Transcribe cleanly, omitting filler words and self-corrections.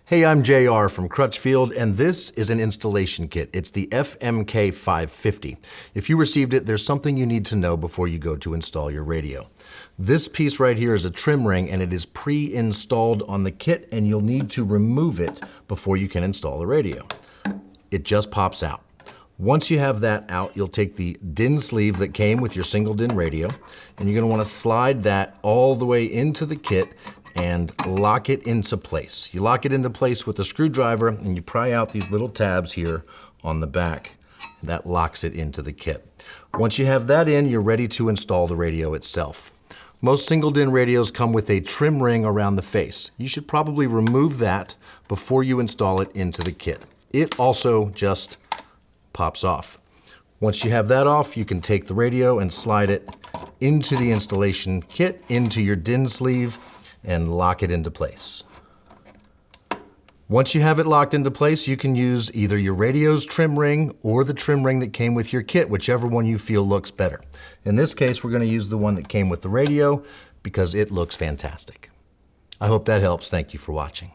Hey, I'm JR from Crutchfield, and this is an installation kit. It's the FMK-550. If you received it, there's something you need to know before you go to install your radio. This piece right here is a trim ring, and it is pre-installed on the kit, and you'll need to remove it before you can install the radio. It just pops out. Once you have that out, you'll take the DIN sleeve that came with your single DIN radio, and you're going to want to slide that all the way into the kit and lock it into place. You lock it into place with a screwdriver and you pry out these little tabs here on the back. That locks it into the kit. Once you have that in, you're ready to install the radio itself. Most single DIN radios come with a trim ring around the face. You should probably remove that before you install it into the kit. It also just pops off. Once you have that off, you can take the radio and slide it into the installation kit, into your DIN sleeve, and lock it into place. Once you have it locked into place, you can use either your radio's trim ring or the trim ring that came with your kit, whichever one you feel looks better. In this case, we're going to use the one that came with the radio because it looks fantastic. I hope that helps. Thank you for watching.